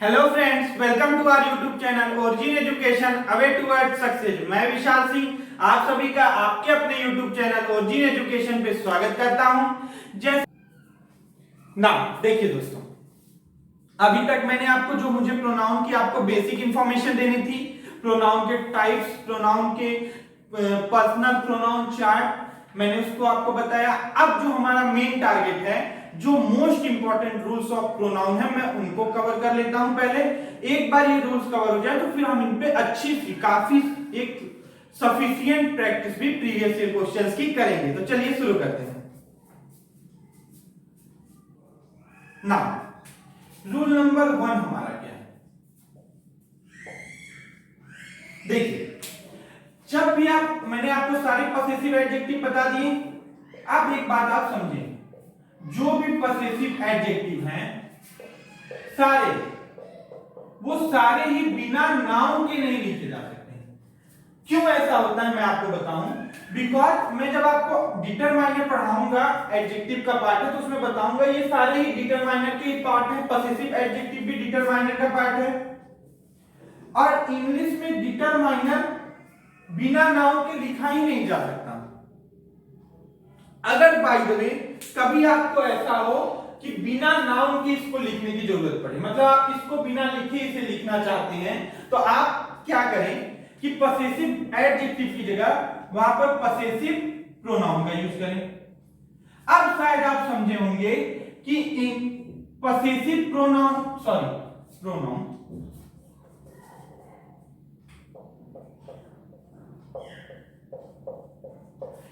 Hello friends, welcome to our YouTube channel origin education away toward success. मैं विशाल सिंह आप सभी का आपके अपने यूट्यूब चैनल ओरिजिन एजुकेशन पे स्वागत करता हूं। जैसे ना देखिए दोस्तों, अभी तक मैंने आपको जो मुझे प्रोनाउन की आपको बेसिक इंफॉर्मेशन देनी थी, प्रोनाउन के टाइप्स, प्रोनाउन के पर्सनल प्रोनाउन चार्ट, मैंने उसको आपको बताया। अब जो हमारा मेन टारगेट है, जो most important rules of pronoun है, मैं उनको कवर कर लेता हूं। पहले एक बार ये रूल्स कवर हो जाए तो फिर हम इन पे अच्छी सी काफी एक सफिशिएंट प्रैक्टिस भी प्रीवियस ईयर क्वेश्चंस की करेंगे। तो चलिए शुरू करते हैं। ना रूल नंबर 1 हमारा क्या है, देखिए, जब भी मैंने आपको सारे पॉसेसिव एडजेक्टिव बता दिए। अब एक बात आप समझें, जो भी पॉसेसिव एडजेक्टिव हैं सारे, वो सारे ही बिना नाउन के नहीं लिखे जा सकते हैं। क्यों ऐसा होता है मैं आपको बताऊं। बिकॉज मैं जब आपको डिटरमाइनर पढ़ाऊंगा, एडजेक्टिव का पार्ट है, तो उसमें बताऊंगा ये सारे ही डिटरमाइनर के पार्ट है। पॉसेसिव एडजेक्टिव भी डिटरमाइनर का पार्ट है। और इंग्लिश में डिटरमाइनर बिना नाउन के लिखा ही नहीं जा सकता। अगर बाय द वे कभी आपको ऐसा हो कि बिना नाउन के इसको लिखने की जरूरत पड़े, मतलब आप इसको बिना लिखे इसे लिखना चाहते हैं, तो आप क्या करें कि पॉसेसिव एडजेक्टिव की जगह वहां पर पॉसेसिव प्रोनाउन का यूज करें। अब शायद आप समझे होंगे कि पॉसेसिव प्रोनाउन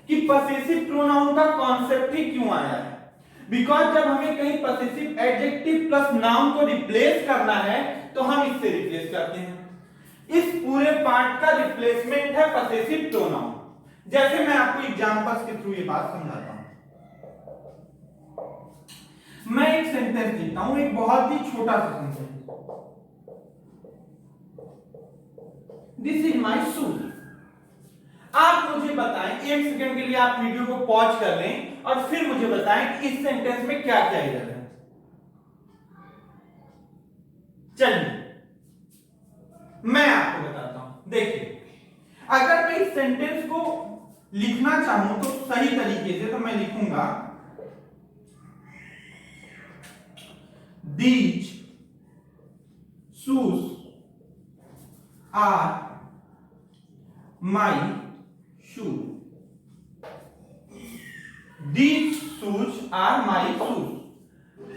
कि पॉसेसिव प्रोनाउन का कॉन्सेप्ट ही क्यों आया है। बिकॉज जब हमें कहीं पॉसेसिव एडजेक्टिव प्लस नाउन को रिप्लेस करना है तो हम इससे रिप्लेस करते हैं। इस पूरे पार्ट का रिप्लेसमेंट है पॉसेसिव प्रोनाउन। जैसे मैं आपको एग्जांपल्स के थ्रू ये बात समझाता हूं। मैं एक सेंटेंस देता हूं, एक बहुत ही छोटा सा sentence, this is my shoes. आप मुझे बताएं, एक सेकंड के लिए आप वीडियो को पॉज कर लें और फिर मुझे बताएं कि इस सेंटेंस में क्या क्या एरर है। चलिए मैं आपको बताता हूं। देखिए, अगर मैं इस सेंटेंस को लिखना चाहूं तो सही तरीके से, तो मैं लिखूंगा these shoes are my shoes. These shoes are my shoes।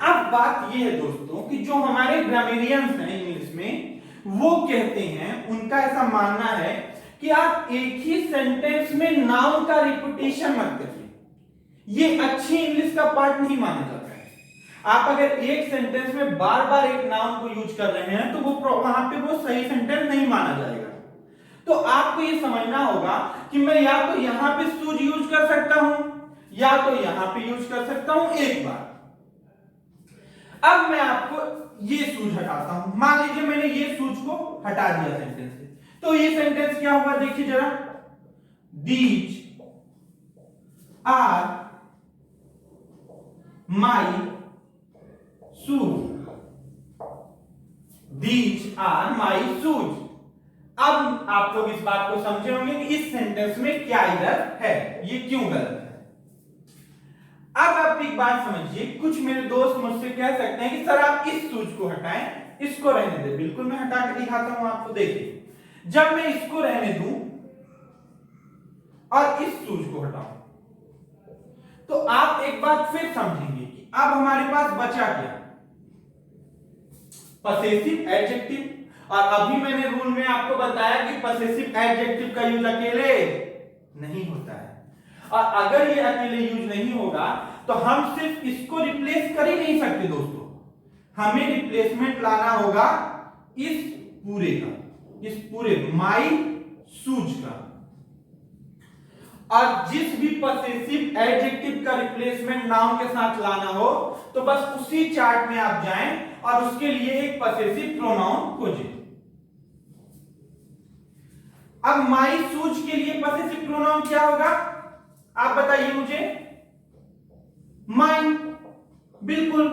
अब बात यह है दोस्तों कि जो हमारे ग्रामेरियंस हैं इंग्लिश में, वो कहते हैं, उनका ऐसा मानना है कि आप एक ही सेंटेंस में नाउन का रिपीटेशन मत करिए। ये अच्छी इंग्लिश का पार्ट नहीं माना जाता है। आप अगर एक सेंटेंस में बार बार एक नाउन को यूज कर रहे हैं तो वो वहां पे वो सही सेंटेंस नहीं माना जाएगा। तो आपको ये समझना होगा कि मैं या तो यहां पे शूज यूज कर सकता हूं या तो यहां पे यूज कर सकता हूं एक बार। अब मैं आपको ये शूज हटाता हूं। मान लीजिए मैंने ये शूज को हटा दिया सेंटेंस से, तो ये सेंटेंस क्या हुआ देखिए जरा, these are my shoes, these are my shoes. अब आप लोग इस बात को समझे होंगे कि इस सेंटेंस में क्या एरर है, ये क्यों गलत है। अब आप एक बात समझिए, कुछ मेरे दोस्त मुझसे कह सकते हैं कि सर आप इस शूज को हटाएं, इसको रहने दें। बिल्कुल मैं हटा के दिखाता हूं आपको। देखिए, जब मैं इसको रहने दूं और इस शूज को हटाऊं तो आप एक बात फिर समझेंगे कि अब हमारे पास बचा क्या, पॉसेसिव एडजेक्टिव। और अभी मैंने रूल में आपको बताया कि पॉसेसिव एडजेक्टिव का यूज अकेले नहीं होता है। और अगर ये अकेले यूज नहीं होगा तो हम सिर्फ इसको रिप्लेस कर ही नहीं सकते दोस्तों, हमें रिप्लेसमेंट लाना होगा इस पूरे का, इस पूरे माई शूज का। और जिस भी पॉसेसिव एडजेक्टिव का रिप्लेसमेंट नाउन के साथ लाना हो तो बस उसी चार्ट में आप जाएं और उसके लिए एक पॉसेसिव प्रोनाउन खोजें। अब माई शूज के लिए पॉसेसिव प्रोनाउन क्या होगा, आप बताइए मुझे। माई, बिल्कुल।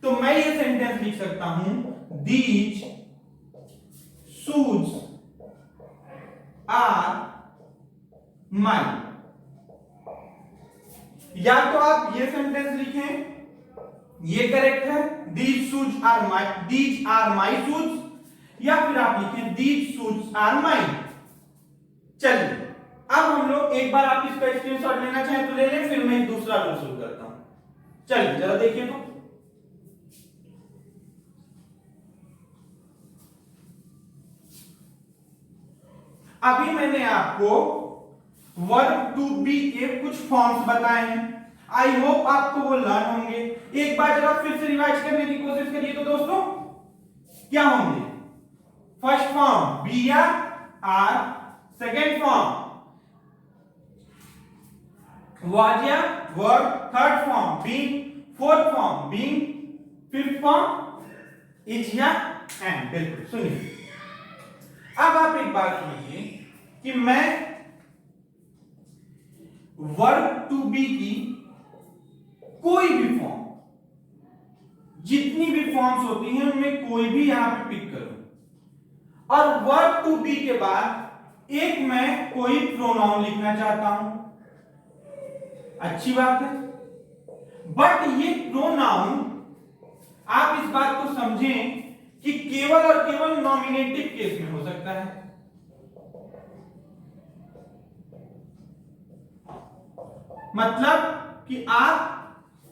तो मैं ये सेंटेंस लिख सकता हूं, these shoes are mine। या तो आप ये सेंटेंस लिखें, ये करेक्ट है, these shoes are my, these are my shoes, या फिर आप लिखें these shoes are mine। चलिए अब हम लोग एक बार आप इसका स्क्रीनशॉट लेना चाहें तो ले लें, फिर मैं दूसरा रूल शुरू करता हूं। चलिए जरा देखिए तो अभी मैंने आपको वर्ब टू बी के कुछ फॉर्म्स बताए हैं, आई होप आपको वो लर्न होंगे। एक बार जरा फिर से रिवाइज करने की कोशिश करिए तो दोस्तों क्या होंगे? फर्स्ट फॉर्म बी या आर, सेकेंड फॉर्म was या verb, third form being, fourth form being, fifth form is या am। बिल्कुल सुनिए, अब आप एक बात सुनिए कि मैं वर्ब टू बी की कोई भी फॉर्म, जितनी भी फॉर्म्स होती हैं उनमें कोई भी यहां पे पिक करूं और वर्ब टू बी के बाद एक मैं कोई प्रोनाउन लिखना चाहता हूं, अच्छी बात है। बट ये प्रोनाउन आप इस बात को समझें कि केवल और केवल नॉमिनेटिव केस में हो सकता है। मतलब कि आप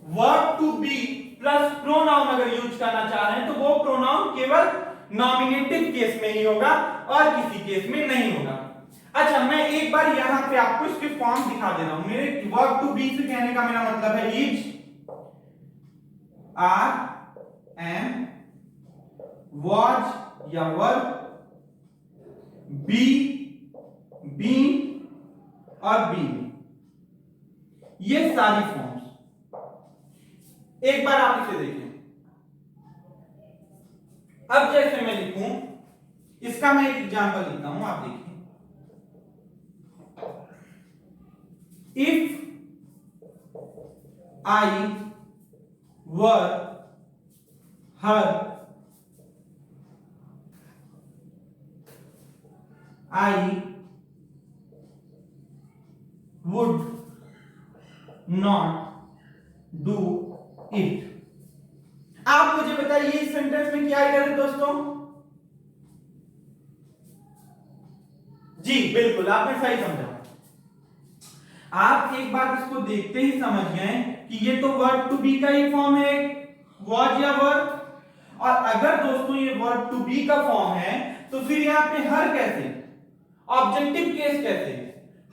verb to be plus pronoun अगर यूज करना चाह रहे हैं तो वो प्रोनाउन केवल नॉमिनेटिव केस में ही होगा और किसी केस में नहीं होगा। अच्छा मैं एक बार यहां पे आपको इसके फॉर्म दिखा दे रहा हूं। मेरे वर्ब टू बी से कहने का मेरा मतलब है इज, आर, एम, वॉज या वर्ब, बी, बीइंग और बीइंग, ये सारी फॉर्म्स। एक बार आप इसे देखें। अब जैसे मैं लिखूं, इसका मैं एक एग्जांपल लिखता हूं, आप देखिए। If I were her, I would not do it. आप मुझे बताइए इस सेंटेंस में क्या एरर है दोस्तों? जी बिल्कुल, आपने सही समझा। आप एक बार इसको देखते ही समझ गए कि ये तो वर्ब टू बी का ही फॉर्म है, वॉज या वर्ब। और अगर दोस्तों ये वर्ब टू बी का फॉर्म है तो फिर यहां पे हर कैसे, ऑब्जेक्टिव केस कैसे,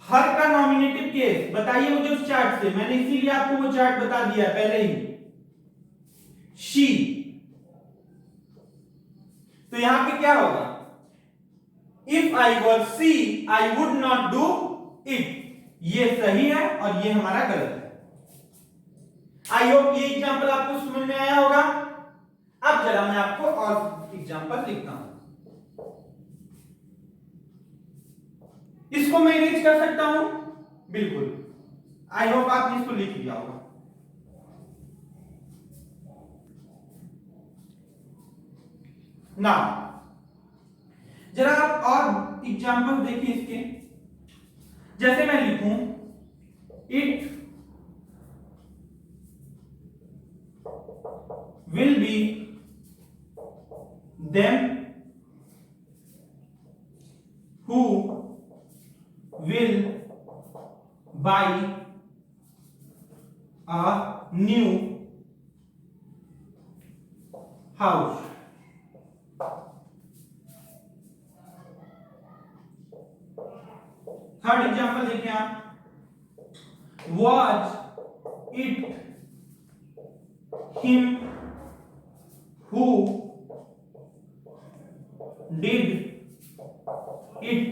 हर का नॉमिनेटिव केस बताइए मुझे उस चार्ट से। मैंने इसीलिए आपको वो चार्ट बता दिया पहले ही, शी। तो यहां पे क्या होगा? If I were she I would not do it. ये सही है और ये हमारा गलत है। आई होप ये एग्जांपल आपको समझ में आया होगा। अब जरा मैं आपको और एग्जांपल लिखता हूं। इसको मैं इरेज कर सकता हूं, बिल्कुल। आई होप आपने इसको लिख लिया होगा। ना जरा आप और एग्जांपल देखिए इसके। जैसे मैं लिखूं it will be them who will buy a new house। Third example देखिए आप, was it him who did it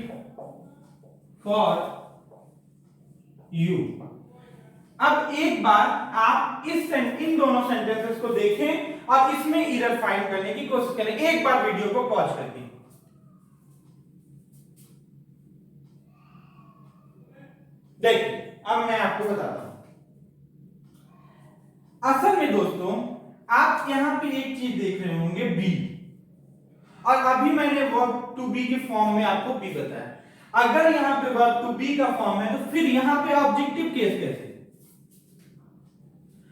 for you। अब एक बार आप इन दोनों सेंटेंसेस को देखें और इसमें एरर फाइंड करने की कोशिश करें। एक बार वीडियो को पॉज करके देखिए। अब मैं आपको बताता हूं। असल में दोस्तों आप यहां पे एक चीज देख रहे होंगे, बी। और अभी मैंने वर्ब टू बी के फॉर्म में आपको बी बताया। अगर यहां पे वर्ब टू बी का फॉर्म है तो फिर यहां पे ऑब्जेक्टिव केस कैसे?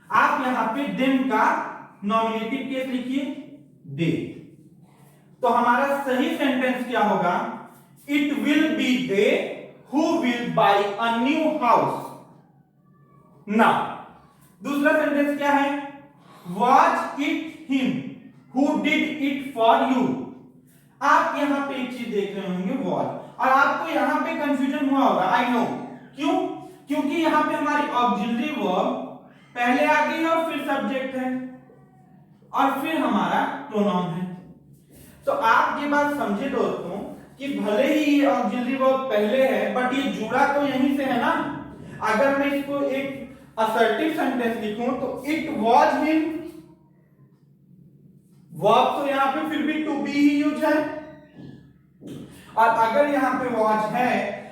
आप यहां पे देम का नॉमिनेटिव केस लिखिए, दे। तो हमारा सही सेंटेंस क्या होगा? It will be they who will buy a new house. Now दूसरा सेंटेंस क्या है? Was it him who did it for you. आप यहां पे एक चीज देख रहे होंगे, वॉज, और आपको यहां पे कंफ्यूजन हुआ होगा, आई नो। क्यों? क्योंकि यहां पे हमारी ऑक्सिलरी वर्ब पहले आ गई और फिर सब्जेक्ट है और फिर हमारा प्रोनाउन है। तो आप ये बात समझे दोस्तों कि भले ही ये ऑक्सिलरी वर्ब पहले है बट ये जुड़ा तो यहीं से है ना। अगर मैं इसको एक असर्टिव सेंटेंस लिखूं तो इट वाज हिम, वर्ब तो यहां पे फिर भी टू बी ही यूज है, और अगर यहां पे वाज है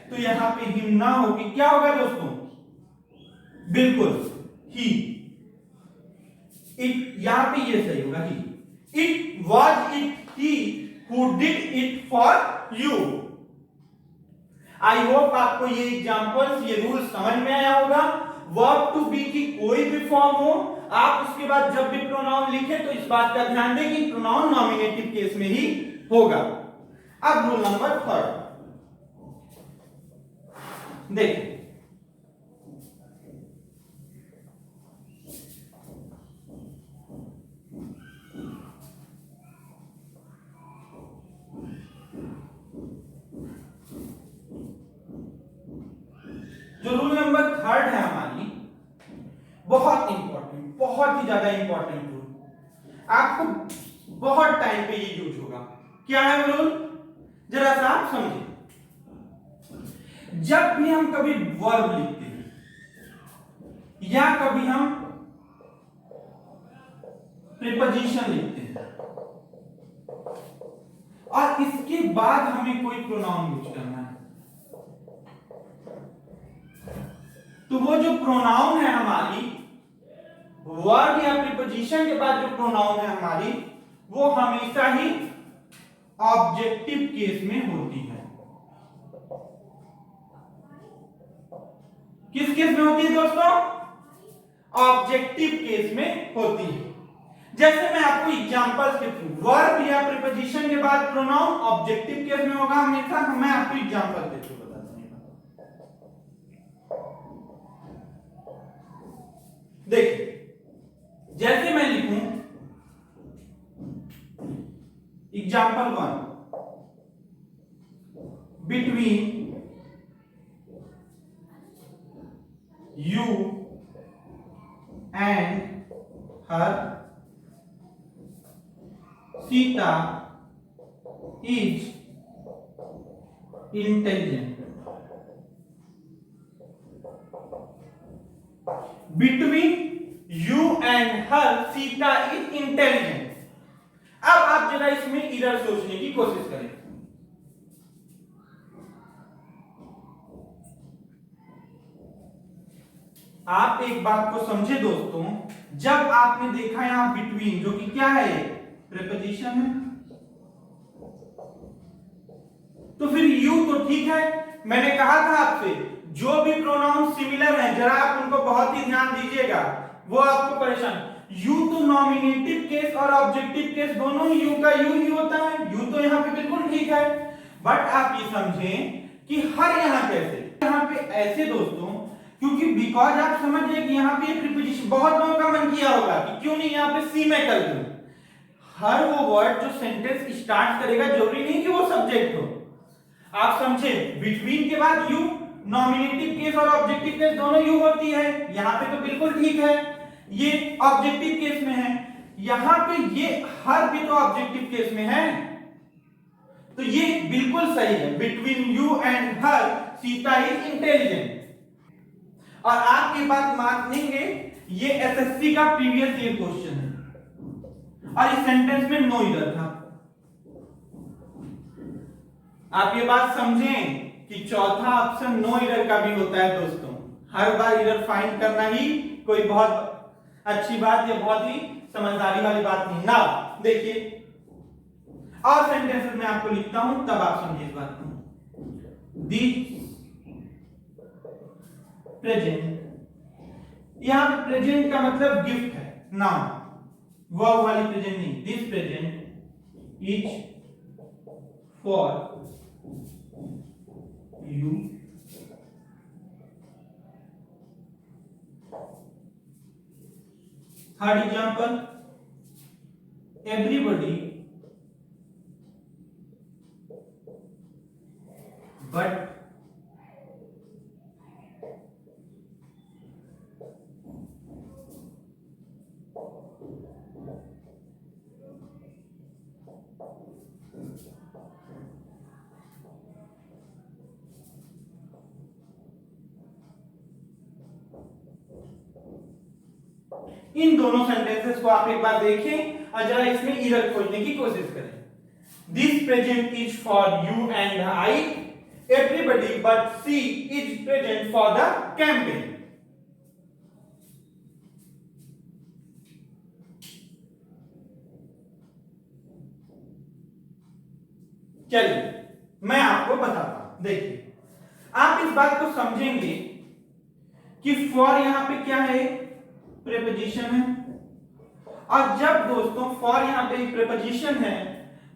तो यहां पे हिम ना होगी, क्या होगा दोस्तों? बिल्कुल ही। इट यहां पे ये सही होगा, he. It was it he who did it for you. I hope आपको ये एग्जांपल्स, ये रूल समझ में आया होगा। वर्ब टू बी की कोई भी फॉर्म हो, आप उसके बाद जब भी प्रोनाउन लिखें तो इस बात का ध्यान दें कि प्रोनाउन नॉमिनेटिव केस में ही होगा। अब रूल नंबर 3 देखिए, जो रूल नंबर 3 है हमारी, बहुत इंपॉर्टेंट, बहुत ही ज्यादा इंपॉर्टेंट रूल, आपको बहुत टाइम पे ये यूज होगा। क्या है रूल? जरा सा आप समझिए। जब भी हम कभी वर्ब लिखते हैं या कभी हम प्रीपोजिशन लिखते हैं और इसके बाद हमें कोई प्रोनाउन यूज करना है, तो वो जो प्रोनाउन है हमारी, वर्ब या प्रीपोजिशन के बाद जो प्रोनाउन है हमारी, वो हमेशा ही ऑब्जेक्टिव केस में होती है। किस केस में होती है दोस्तों? ऑब्जेक्टिव केस में होती है। जैसे मैं आपको एग्जांपल्स के थ्रू, वर्ब या प्रीपोजिशन के बाद प्रोनाउन ऑब्जेक्टिव केस में होगा हमेशा। मैं आपको एग्जांपल के थ्रू बता दूंगा। देखिए, जैसे मैं लिखूं example 1, between you and her, Sita is intelligent. Between you and her, Sita is intelligent. अब आप जरा इसमें इधर सोचने की कोशिश करें। आप एक बात को समझे दोस्तों, जब आपने देखा यहां बिटवीन, जो कि क्या है, प्रीपोजिशन है, तो फिर यू तो ठीक है। मैंने कहा था आपसे जो भी प्रोनाउन सिमिलर है जरा आप उनको बहुत ही ध्यान दीजिएगा, वो आपको परेशान। यू तो नॉमिनेटिव केस और ऑब्जेक्टिव केस दोनों ही यू का यू ही होता है, यू तो यहां पे बिल्कुल ठीक है। बट आप ये समझें कि हर यहां कैसे, यहां पे ऐसे दोस्तों, क्योंकि बिकॉज आप समझिए कि यहाँ पे प्रीपोजिशन, बहुत लोगों का मन किया होगा कि क्यों नहीं यहाँ पे सी में कर दूं। हर वो वर्ड जो सेंटेंस स्टार्ट करेगा जरूरी नहीं कि वो सब्जेक्ट हो। आप समझे, बिटवीन के बाद यू, नॉमिनेटिव केस और ऑब्जेक्टिव केस दोनों यू होती है, यहाँ पे तो बिल्कुल ठीक है, ये ऑब्जेक्टिव केस में है। यहाँ पे ये हर भी तो ऑब्जेक्टिव केस में है, तो ये बिल्कुल सही है। Between you and her, Sita is intelligent. और आप ये बात मानेंगे, ये एसएससी का प्रीवियस ईयर क्वेश्चन है और इस सेंटेंस में नो इरर था। आप ये बात समझें कि चौथा ऑप्शन नो इरर का भी होता है दोस्तों। हर बार इरर फाइंड करना ही कोई बहुत अच्छी बात या बहुत ही समझदारी वाली बात नहीं ना। देखिए, और सेंटेंसेस में आपको लिखता हूं तब आप समझिए इस बात को। दिस प्रेजेंट, यहां पे प्रेजेंट का मतलब गिफ्ट है, नाउन, वर्ब वाली प्रेजेंट नहीं। This present is for you third example, everybody but in दोनों सेंटेंसेस को आप एक बार देखें और जरा इसमें इरर खोजने की कोशिश करें। This present is for you and I, everybody but she is present for the campaign. चलिए मैं आपको बताता हूं, देखिए आप इस बात को समझेंगे कि फॉर यहां पे क्या है, प्रीपोजिशन है। और जब दोस्तों फॉर यहां पे एक प्रीपोजिशन है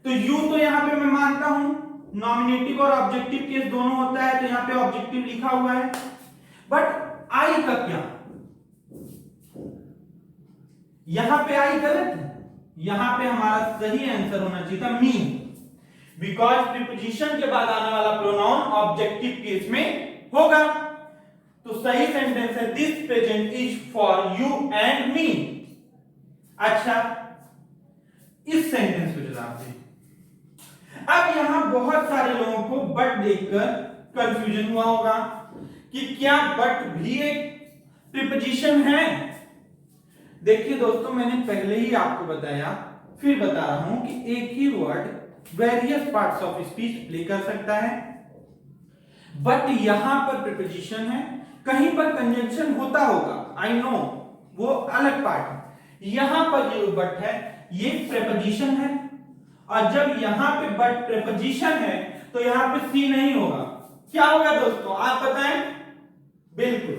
तो यू तो यहां पे मैं मानता हूं नॉमिनेटिव और ऑब्जेक्टिव केस दोनों होता है, तो यहां पे ऑब्जेक्टिव लिखा हुआ है। बट आई का क्या, यहां पे आई गलत है, यहां पे हमारा सही आंसर होना चाहिए था मी, बिकॉज प्रीपोजिशन के बाद आने वाला प्रोनाउन ऑब्जेक्टिव केस में होगा। तो सही सेंटेंस है this present is for you and me. अच्छा, इस सेंटेंस को जवाब दें। अब यहां बहुत सारे लोगों को बट देखकर कंफ्यूजन हुआ होगा कि क्या बट भी एक प्रीपोजिशन है। देखिए दोस्तों, मैंने पहले ही आपको बताया, फिर बता रहा हूं कि एक ही word various parts of speech play कर सकता है। बट यहां पर प्रीपोजिशन है, कहीं पर कंजंक्शन होता होगा, आई नो, वो अलग पार्ट है। यहां पर जो बट है ये प्रीपोजिशन है, और जब यहां पे बट प्रीपोजिशन है तो यहां पे सी नहीं होगा। क्या होगा दोस्तों, आप बताएं? बिल्कुल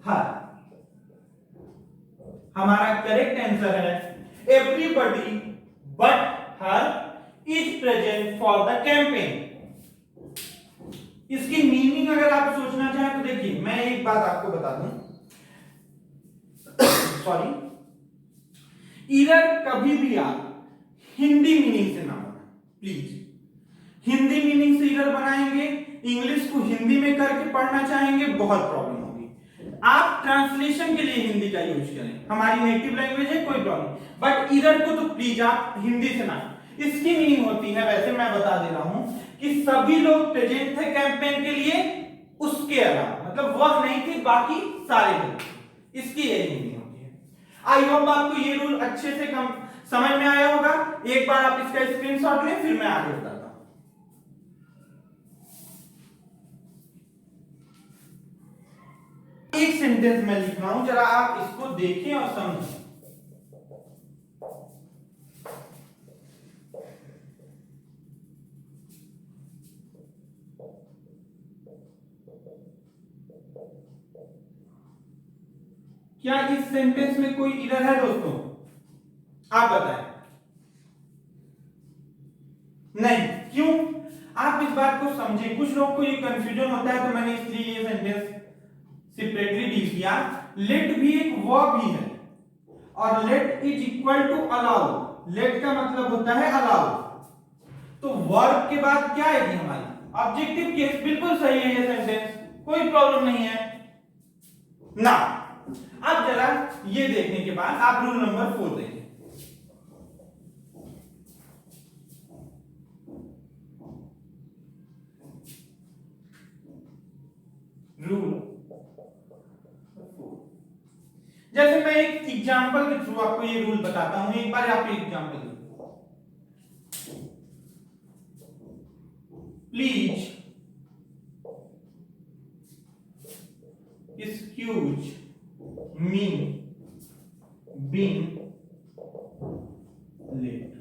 हाँ, हमारा करेक्ट आंसर है everybody but her is present for the campaign. इसकी मीनिंग अगर आप सोचना चाहें तो देखिए, मैं एक बात आपको बता दूं, सॉरी, इरर कभी भी आप हिंदी मीनिंग से ना बनाएं प्लीज। हिंदी मीनिंग से इरर बनाएंगे, इंग्लिश को हिंदी में करके पढ़ना चाहेंगे, बहुत प्रॉब्लम होगी। आप ट्रांसलेशन के लिए हिंदी का यूज करें, हमारी नेटिव लैंग्वेज है, कोई प्रॉब्लम, बट इरर को तो प्लीज आप हिंदी से ना। इसकी मीनिंग होती है, वैसे मैं बता दे रहा हूं कि सभी लोग प्रेजेंट थे कैंपेन के लिए, उसके अलावा, मतलब वह नहीं थे, बाकी सारे लोग, इसकी यही मीनिंग होती है। आई होप आपको ये रूल अच्छे से समझ में आया होगा। एक बार आप इसका स्क्रीनशॉट लें, फिर मैं आगे बताता हूं। एक सेंटेंस में लिख रहा हूं, जरा आप इसको देखें और समझें। क्या इस सेंटेंस में कोई इरर है दोस्तों, आप बताएं? नहीं, क्यों? आप इस बात को समझें, कुछ लोग को ये कंफ्यूजन होता है, तो मैंने इसलिए ये सेंटेंस सेपरेटली डील किया। लेट भी एक वर्ब ही है, और let is equal to allow. Let का मतलब होता है अलाउ, तो वर्ब के बाद क्या है हमारी ऑब्जेक्टिव केस। बिल्कुल सही है ये सेंटेंस, कोई प्रॉब्लम नहीं है ना। अब जरा ये देखने के बाद आप रूल नंबर 4 देखें। रूल, जैसे मैं एक एग्जांपल के थ्रू आपको ये रूल बताता हूं, एक बार आप एग्जांपल देखो please. Excuse me being late.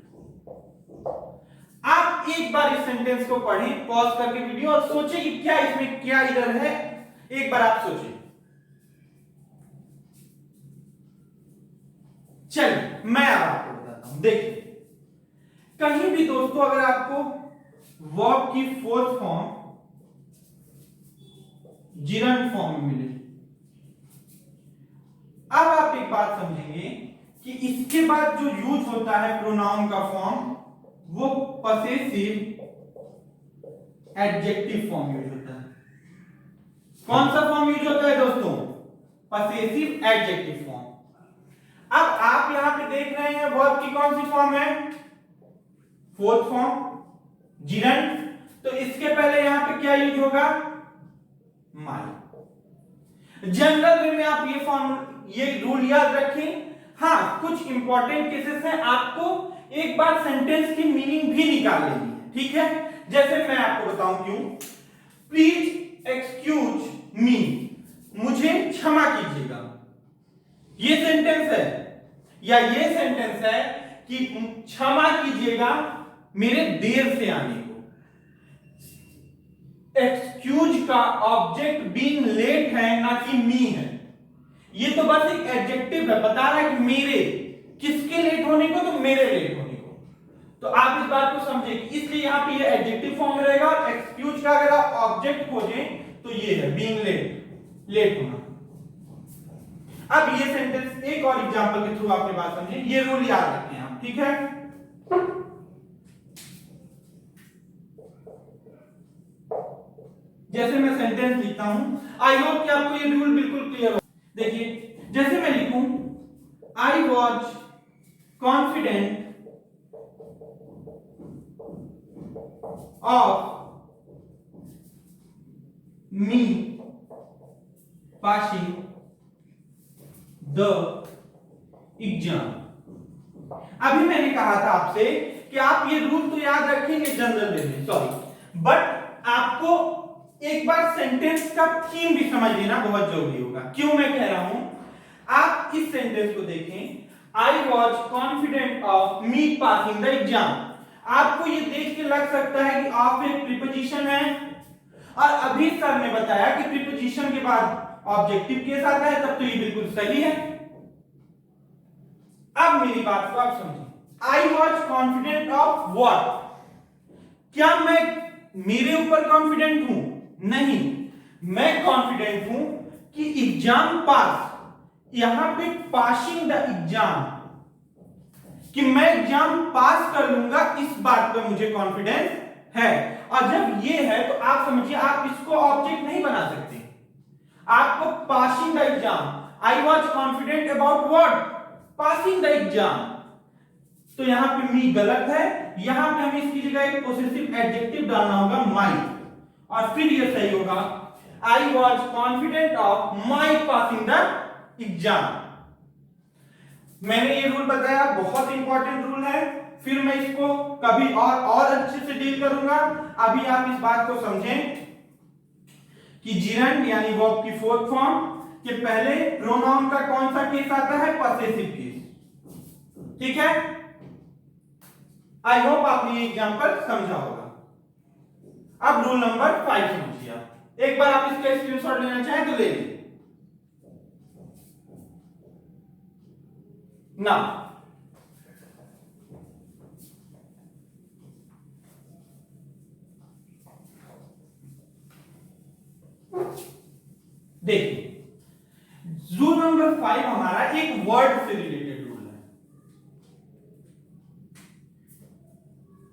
आप एक बार इस सेंटेंस को पढ़ें पॉज करके वीडियो और सोचें कि क्या इसमें क्या इधर है, एक बार आप सोचें। चलिए मैं अब आपको बताता हूं। देखिए कहीं भी दोस्तों अगर आपको वर्ब की फोर्थ फॉर्म जिरंड फॉर्म में मिले, अब आप एक बात समझेंगे कि इसके बाद जो यूज होता है प्रोनाउन का फॉर्म वो पसेसिव एडजेक्टिव फॉर्म यूज होता है। कौन सा फॉर्म यूज होता है दोस्तों? Possessive adjective form. अब आप यहां पे देख रहे हैं वर्ब की कौन सी फॉर्म है? Fourth form gerund. तो इसके पहले यहां पे क्या यूज होगा? माई। जनरल वे में आप ये रूल याद रखें। हाँ कुछ इंपॉर्टेंट केसेस हैं, आपको एक बार सेंटेंस की मीनिंग भी निकाल लेनी है, ठीक है? जैसे मैं आपको बताऊं क्यों। प्लीज एक्सक्यूज मी, मुझे क्षमा कीजिएगा। ये सेंटेंस है या ये सेंटेंस है कि क्षमा कीजिएगा मेरे देर से आने को। एक्सक्यूज का ऑब्जेक्ट बीइंग लेट है ना कि मी है। ये तो बस एक एडजेक्टिव है, बता रहा है कि मेरे, किसके लेट होने को? तो मेरे लेट होने को। तो आप इस बात को समझे कि इसलिए यहां पे ये एडजेक्टिव फॉर्म में रहेगा और एक्सक्यूज का अगर आप ऑब्जेक्ट खोजें तो ये है बीइंग लेट, लेट होना। अब ये सेंटेंस एक और एग्जांपल के थ्रू आपने बात समझे, ये रूल याद रखें आप, ठीक है? जैसे मैं सेंटेंस लिखता हूं, आई होप कि आपको ये रूल बिल्कुल क्लियर हो। देखिए जैसे मैं लिखूं I was confident of me passing the exam. अभी मैंने कहा था आपसे कि आप ये रूल तो याद रखेंगे जनरल वे में, सॉरी, बट आपको एक बार सेंटेंस का थीम भी समझ लेना बहुत जरूरी होगा। क्यों मैं कह रहा हूं? आप इस सेंटेंस को देखें, I was confident of me passing the exam. आपको ये देख के लग सकता है कि ऑफ एक प्रीपोजिशन है, और अभी सर ने बताया कि प्रीपोजिशन के बाद ऑब्जेक्टिव केस आता है, तब तो ये बिल्कुल सही है। अब मेरी बात को आप समझिए, I was confident of what? क्या मैं मेरे ऊपर कॉन्फिडेंट हूं? नहीं, मैं कॉन्फिडेंट हूं कि एग्जाम पास, यहां पे पासिंग द एग्जाम, कि मैं एग्जाम पास कर लूंगा, इस बात पे मुझे कॉन्फिडेंस है। और जब ये है तो आप समझिए आप इसको ऑब्जेक्ट नहीं बना सकते, आपको passing the exam, I was confident about what? Passing the exam. तो यहां पे मी गलत है, यहां पे हमें इसकी जगह एक पॉसेसिव एडजेक्टिव डालना होगा माई, और फिर ये सही होगा I was confident of my passing the exam. मैंने ये रूल बताया, बहुत इंपॉर्टेंट रूल है, फिर मैं इसको कभी और अच्छे से डील करूंगा। अभी आप इस बात को समझें कि जिरंड यानी वर्ब की फोर्थ फॉर्म के पहले प्रोनाउन का कौन सा केस आता है? पॉसेसिव केस, ठीक है? आई होप आपने ये एग्जांपल समझा होगा। अब रूल नंबर 5 समझिए आप, एक बार आप इसका स्क्रीनशॉट लेना चाहें तो ले लीजिए ना। देखिए रूल नंबर 5 हमारा एक वर्ड से रिलेटेड रूल है।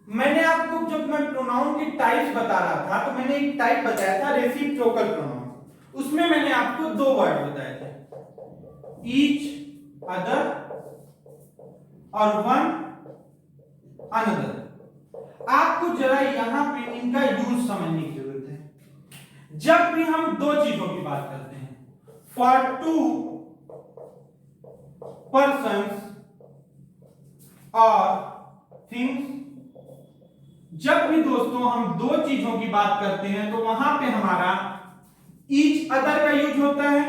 मैंने आपको जब मैं प्रोनाउन की टाइप्स बता रहा था तो मैंने एक टाइप बताया था रेसिप्रोकल प्रोनाउन, उसमें मैंने आपको दो वर्ड बताए थे, ईच अदर और वन अनदर। आपको जरा यहां पे इनका यूज समझने की जरूरत है। जब भी हम दो चीजों की बात करते हैं, फॉर टू पर्सन्स और थिंग्स, जब भी दोस्तों हम दो चीजों की बात करते हैं तो वहां पे हमारा ईच अदर का यूज होता है,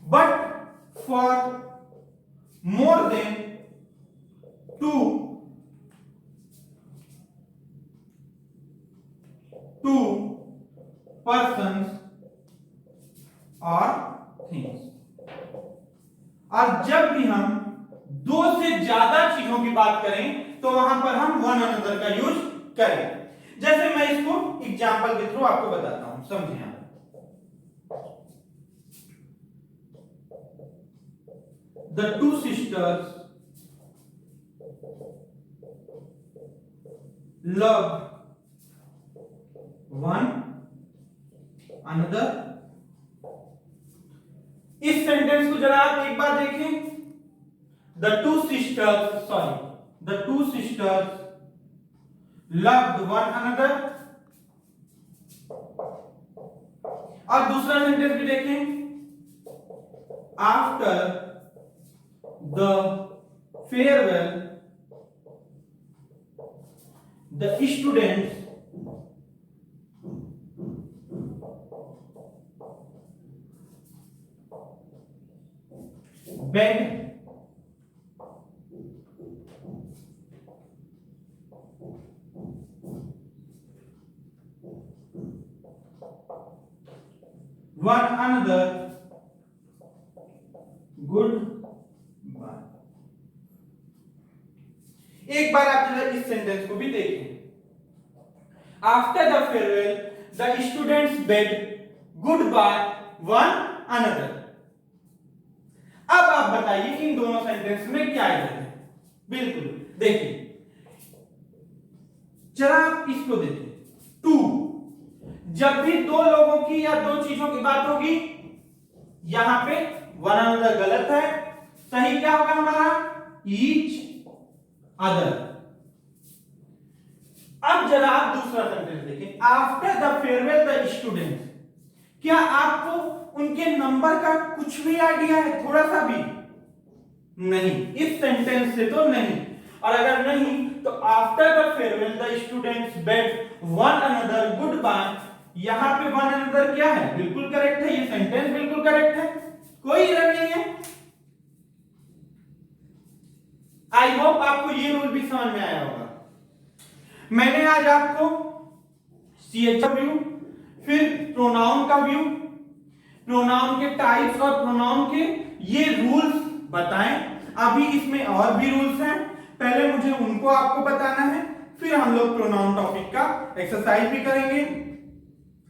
but for more than two two persons और थिंग्स। और जब भी हम दो से ज्यादा चीजों की बात करें तो वहां पर हम वन अनदर का यूज करें। जैसे मैं इसको एग्जांपल के थ्रू आपको बताता हूं, समझिए आप। The two sisters loved one another। इस सेंटेंस को जरा आप एक बार देखें। The two sisters loved one another। और दूसरा सेंटेंस भी देखें। After the farewell, the students begged one another goodbye। एक बार आप जरा इस सेंटेंस को भी देखें। After the farewell, the students begged goodbye one another। अब आप बताइए इन दोनों सेंटेंस में क्या इधर है। बिल्कुल देखिए, जरा आप इसको देखिए। टू, जब भी दो लोगों की या दो चीजों की बात होगी, यहां पे वन अनदर गलत है, सही क्या होगा हमारा? Each other. अब जरा आप दूसरा सेंटेंस देखें। After the farewell the students, क्या आपको उनके नंबर का कुछ भी आइडिया है? थोड़ा सा भी नहीं, इस सेंटेंस से तो नहीं। और अगर नहीं तो after the farewell the students bade one another goodbye, यहां पे वन अनदर क्या है? बिल्कुल करेक्ट है, ये सेंटेंस बिल्कुल करेक्ट है, कोई एरर नहीं है। आई होप आपको ये रूल भी समझ में आया होगा। मैंने आज आपको CH व्यू, फिर प्रोनाउन का व्यू, प्रोनाउन के टाइप्स और प्रोनाउन के ये रूल्स बताएं। अभी इसमें और भी रूल्स हैं, पहले मुझे उनको आपको बताना है, फिर हम लोग प्रोनाउन टॉपिक का एक्सरसाइज भी करेंगे।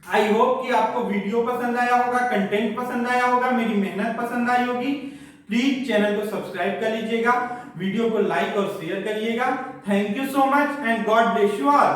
आई होप कि आपको वीडियो पसंद आया होगा, कंटेंट पसंद आया होगा, मेरी मेहनत पसंद आई होगी। प्लीज चैनल को सब्सक्राइब कर लीजिएगा, वीडियो को लाइक और शेयर करिएगा। Thank you so much and God bless you all.